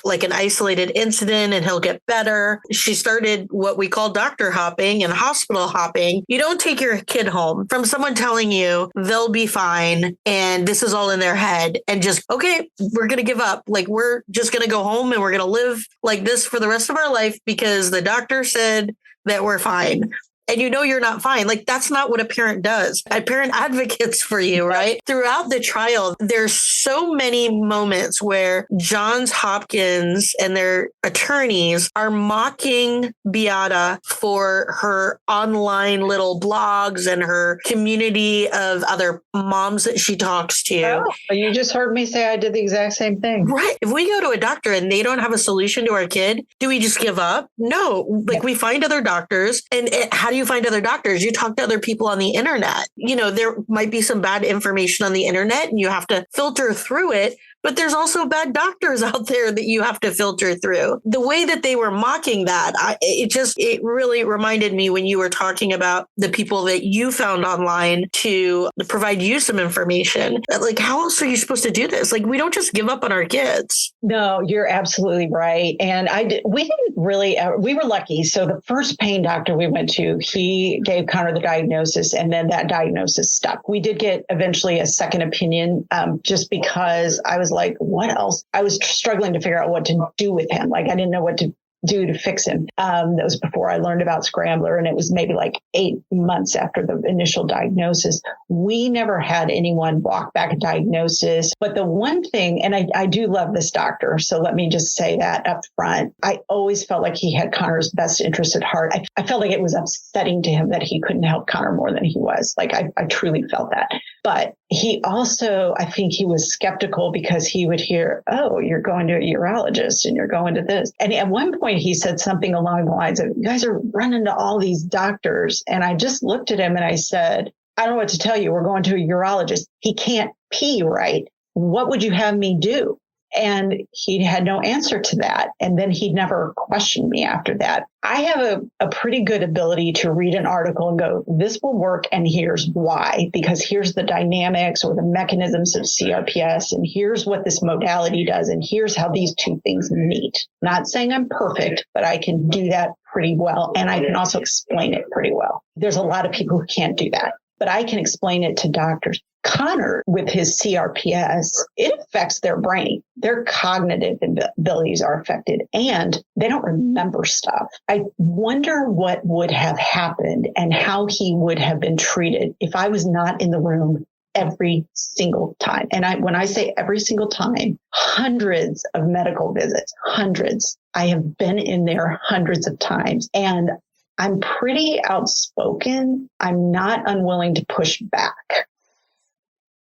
A: like an isolated incident and he'll get better. She started what we call doctor hopping and hospital hopping. You don't take your kid home from someone telling you they'll be fine and this is all in their head and just, okay, we're going to give up. Like, we're just going to go home and we're going to live like this for the rest of our life because the doctor said that we're fine. And you're not fine. Like, that's not what a parent does. A parent advocates for you, right? Throughout the trial, there's so many moments where Johns Hopkins and their attorneys are mocking Beata for her online little blogs and her community of other moms that she talks to.
D: Oh, you just heard me say I did the exact same thing.
A: Right. If we go to a doctor and they don't have a solution to our kid, do we just give up? No. Like, we find other doctors. And how do you find other doctors? You talk to other people on the internet. There might be some bad information on the internet and you have to filter through it. But there's also bad doctors out there that you have to filter through. The way that they were mocking that, it really reminded me when you were talking about the people that you found online to provide you some information. Like, how else are you supposed to do this? Like, we don't just give up on our kids.
D: No, you're absolutely right. And we didn't really, we were lucky. So the first pain doctor we went to, he gave Connor the diagnosis, and then that diagnosis stuck. We did get eventually a second opinion, just because I was like, what else? I was struggling to figure out what to do with him. Like, I didn't know what to do to fix him. That was before I learned about Scrambler, and it was maybe like 8 months after the initial diagnosis. We never had anyone walk back a diagnosis. But the one thing, and I do love this doctor, so let me just say that up front, I always felt like he had Connor's best interest at heart. I felt like it was upsetting to him that he couldn't help Connor more than he was. Like, I truly felt that. But he also, I think he was skeptical because he would hear, oh, you're going to a urologist and you're going to this. And at one point he said something along the lines of, you guys are running to all these doctors. And I just looked at him and I said, I don't know what to tell you. We're going to a urologist. He can't pee right. What would you have me do? And he had no answer to that. And then he never questioned me after that. I have a pretty good ability to read an article and go, this will work, and here's why, because here's the dynamics or the mechanisms of CRPS, and here's what this modality does, and here's how these two things meet. Not saying I'm perfect, but I can do that pretty well, and I can also explain it pretty well. There's a lot of people who can't do that, but I can explain it to doctors. Connor, with his CRPS, it affects their brain. Their cognitive abilities are affected, and they don't remember stuff. I wonder what would have happened and how he would have been treated if I was not in the room every single time. And when I say every single time, hundreds of medical visits, hundreds. I have been in there hundreds of times, and I'm pretty outspoken. I'm not unwilling to push back.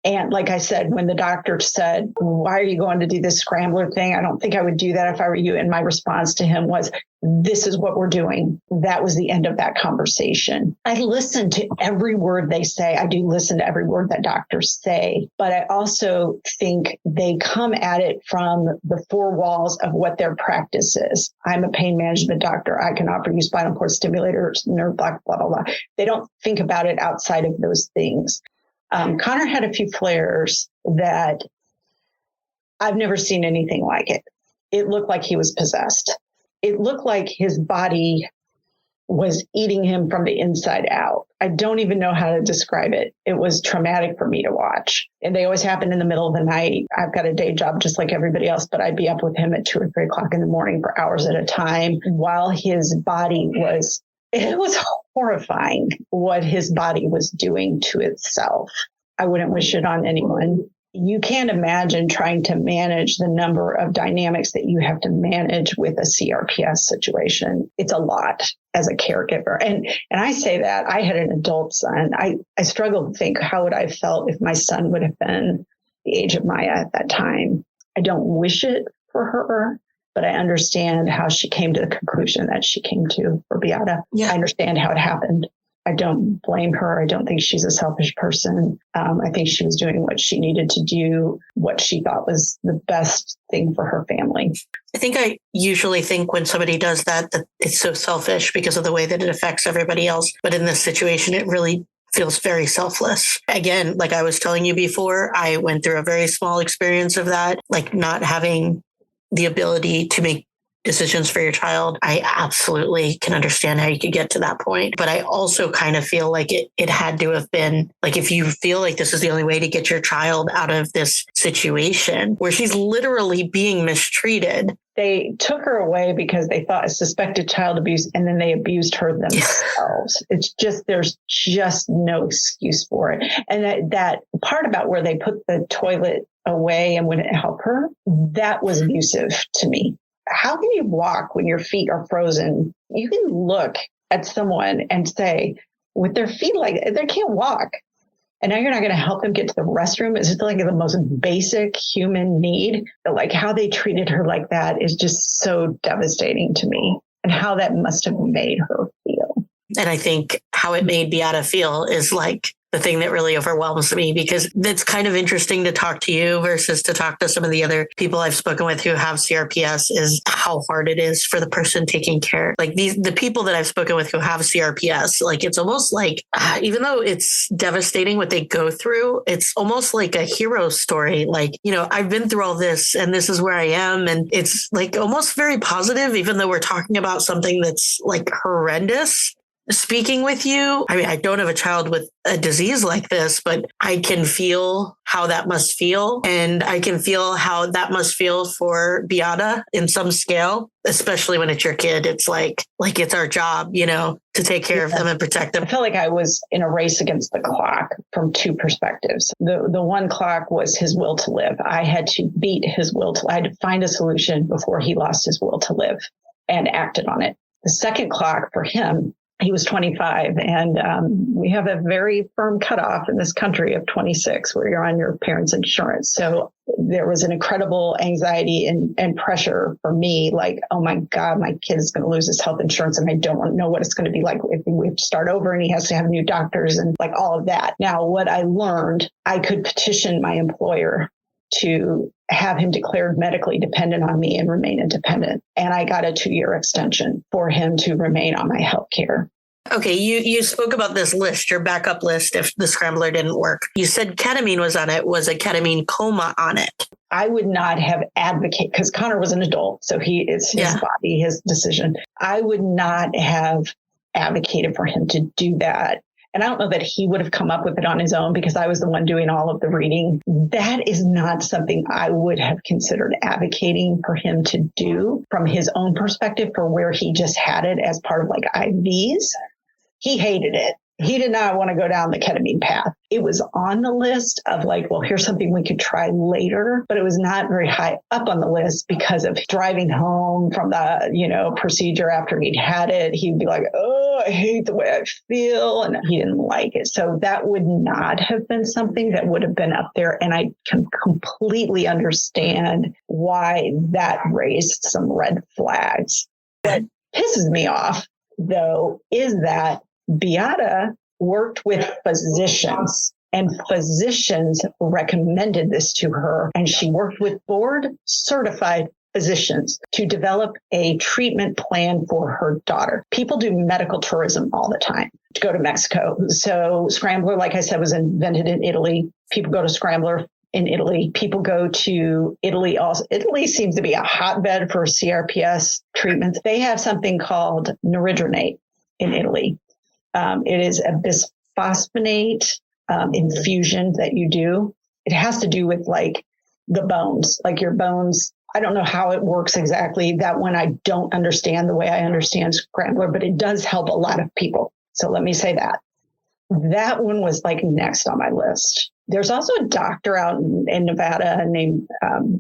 D: And like I said, when the doctor said, why are you going to do this Scrambler thing? I don't think I would do that if I were you. And my response to him was, this is what we're doing. That was the end of that conversation. I listen to every word they say. I do listen to every word that doctors say, but I also think they come at it from the four walls of what their practice is. I'm a pain management doctor. I can offer you spinal cord stimulators, nerve block, blah, blah, blah. They don't think about it outside of those things. Connor had a few flares that I've never seen anything like it. It looked like he was possessed. It looked like his body was eating him from the inside out. I don't even know how to describe it. It was traumatic for me to watch. And they always happen in the middle of the night. I've got a day job just like everybody else, but I'd be up with him at 2 or 3 o'clock in the morning for hours at a time while his body was... It was horrifying what his body was doing to itself. I wouldn't wish it on anyone. You can't imagine trying to manage the number of dynamics that you have to manage with a CRPS situation. It's a lot as a caregiver. And I say that I had an adult son. I struggle to think how would I have felt if my son would have been the age of Maya at that time. I don't wish it for her, but I understand how she came to the conclusion that she came to for Beata. Yeah. I understand how it happened. I don't blame her. I don't think she's a selfish person. I think she was doing what she needed to do, what she thought was the best thing for her family.
A: I think I usually think when somebody does that it's so selfish because of the way that it affects everybody else. But in this situation, it really feels very selfless. Again, like I was telling you before, I went through a very small experience of that, like not having the ability to make decisions for your child. I absolutely can understand how you could get to that point. But I also kind of feel like it had to have been like, if you feel like this is the only way to get your child out of this situation where she's literally being mistreated.
D: They took her away because they thought it suspected child abuse, and then they abused her themselves. It's just, there's just no excuse for it. And that part about where they put the toilet away and wouldn't help her, that was abusive to me. How can you walk when your feet are frozen? You can look at someone and say, with their feet like they can't walk, and now you're not going to help them get to the restroom. It's just like the most basic human need. Like how they treated her like that is just so devastating to me, and how that must have made her feel.
A: And I think how it made Beata feel is like the thing that really overwhelms me, because it's kind of interesting to talk to you versus to talk to some of the other people I've spoken with who have CRPS, is how hard it is for the person taking care. Like the people that I've spoken with who have CRPS, like it's almost like, even though it's devastating what they go through, it's almost like a hero story. Like, I've been through all this and this is where I am. And it's like almost very positive, even though we're talking about something that's like horrendous. Speaking with you, I mean, I don't have a child with a disease like this, but I can feel how that must feel. And I can feel how that must feel for Beata in some scale, especially when it's your kid. It's like it's our job, to take care of them and protect them.
D: I felt like I was in a race against the clock from two perspectives. The one clock was his will to live. I had to beat his will to, I had to find a solution before he lost his will to live and acted on it. The second clock for him, he was 25, and we have a very firm cutoff in this country of 26 where you're on your parents' insurance. So there was an incredible anxiety and pressure for me, like, oh my God, my kid is going to lose his health insurance and I don't know what it's going to be like if we have to start over and he has to have new doctors and like all of that. Now, what I learned, I could petition my employer to have him declared medically dependent on me and remain independent. And I got a 2-year extension for him to remain on my health care.
A: Okay, you spoke about this list, your backup list, if the scrambler didn't work. You said ketamine was on it. Was a ketamine coma on it?
D: I would not have advocated, because Connor was an adult, so it's his body, his decision. I would not have advocated for him to do that. And I don't know that he would have come up with it on his own because I was the one doing all of the reading. That is not something I would have considered advocating for him to do from his own perspective, for where he just had it as part of like IVs. He hated it. He did not want to go down the ketamine path. It was on the list of like, well, here's something we could try later, but it was not very high up on the list because of driving home from the, procedure after he'd had it. He'd be like, oh, I hate the way I feel. And he didn't like it. So that would not have been something that would have been up there. And I can completely understand why that raised some red flags. What pisses me off, though, is that Beata worked with physicians, and physicians recommended this to her. And she worked with board certified physicians to develop a treatment plan for her daughter. People do medical tourism all the time to go to Mexico. So Scrambler, like I said, was invented in Italy. People go to Scrambler in Italy. People go to Italy also. Italy seems to be a hotbed for CRPS treatments. They have something called noradrenate in Italy. It is a bisphosphonate infusion that you do. It has to do with like the bones, like your bones. I don't know how it works exactly. That one I don't understand the way I understand Scrambler, but it does help a lot of people. So let me say that. That one was like next on my list. There's also a doctor out in Nevada named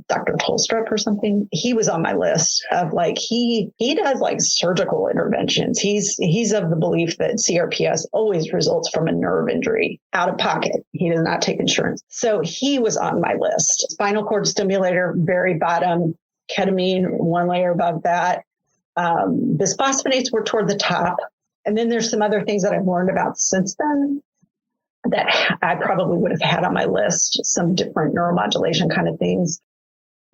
D: Dr. Tolstrup or something. He was on my list of like, he does like surgical interventions. He's of the belief that CRPS always results from a nerve injury out of pocket. He does not take insurance. So he was on my list. Spinal cord stimulator, very bottom, ketamine, one layer above that. Bisphosphonates were toward the top. And then there's some other things that I've learned about since then that I probably would have had on my list, some different neuromodulation kind of things.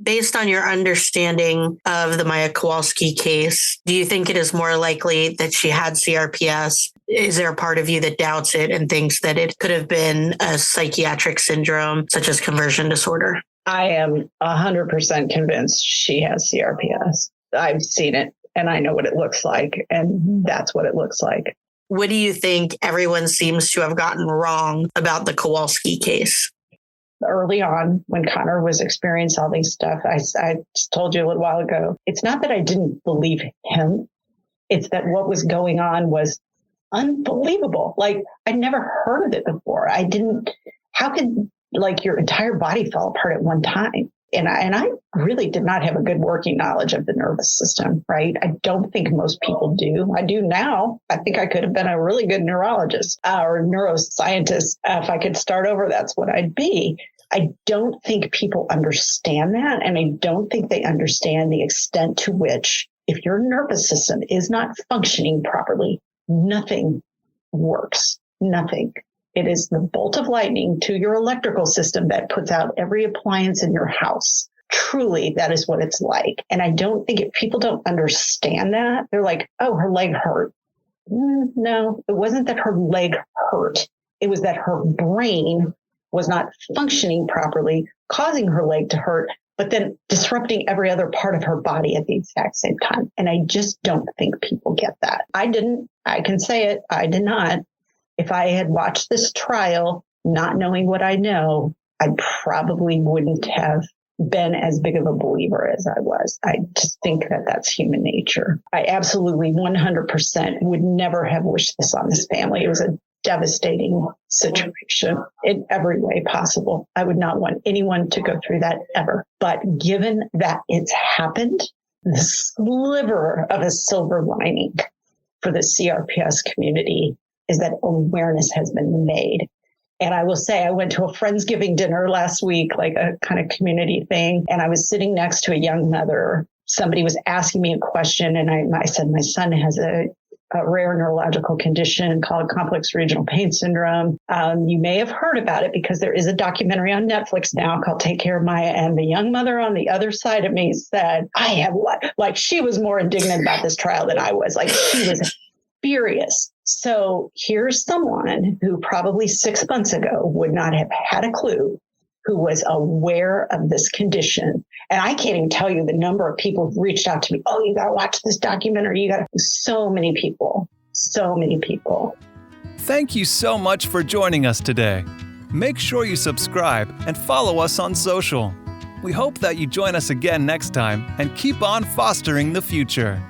A: Based on your understanding of the Maya Kowalski case, do you think it is more likely that she had CRPS? Is there a part of you that doubts it and thinks that it could have been a psychiatric syndrome, such as conversion disorder?
D: I am 100% convinced she has CRPS. I've seen it and I know what it looks like, and that's what it looks like.
A: What do you think everyone seems to have gotten wrong about the Kowalski case?
D: Early on, when Connor was experiencing all these stuff, I just told you a little while ago, it's not that I didn't believe him. It's that what was going on was unbelievable. Like, I'd never heard of it before. How could like your entire body fall apart at one time? And I really did not have a good working knowledge of the nervous system, right? I don't think most people do. I do now. I think I could have been a really good neurologist or neuroscientist. If I could start over, that's what I'd be. I don't think people understand that. And I don't think they understand the extent to which if your nervous system is not functioning properly, nothing works. Nothing. It is the bolt of lightning to your electrical system that puts out every appliance in your house. Truly, that is what it's like. And I don't think people don't understand that. They're like, oh, her leg hurt. No, it wasn't that her leg hurt. It was that her brain was not functioning properly, causing her leg to hurt, but then disrupting every other part of her body at the exact same time. And I just don't think people get that. I didn't. I can say it. I did not. If I had watched this trial, not knowing what I know, I probably wouldn't have been as big of a believer as I was. I just think that that's human nature. I absolutely 100% would never have wished this on this family. It was a devastating situation in every way possible. I would not want anyone to go through that ever. But given that it's happened, the sliver of a silver lining for the CRPS community is that awareness has been made. And I will say, I went to a Friendsgiving dinner last week, like a kind of community thing. And I was sitting next to a young mother. Somebody was asking me a question. And I said, my son has a rare neurological condition called complex regional pain syndrome. You may have heard about it because there is a documentary on Netflix now called Take Care of Maya. And the young mother on the other side of me said, she was more indignant about this trial than I was. Like, she was furious. So here's someone who probably 6 months ago would not have had a clue, who was aware of this condition. And I can't even tell you the number of people who reached out to me. Oh, you got to watch this documentary. So many people.
B: Thank you so much for joining us today. Make sure you subscribe and follow us on social. We hope that you join us again next time and keep on fostering the future.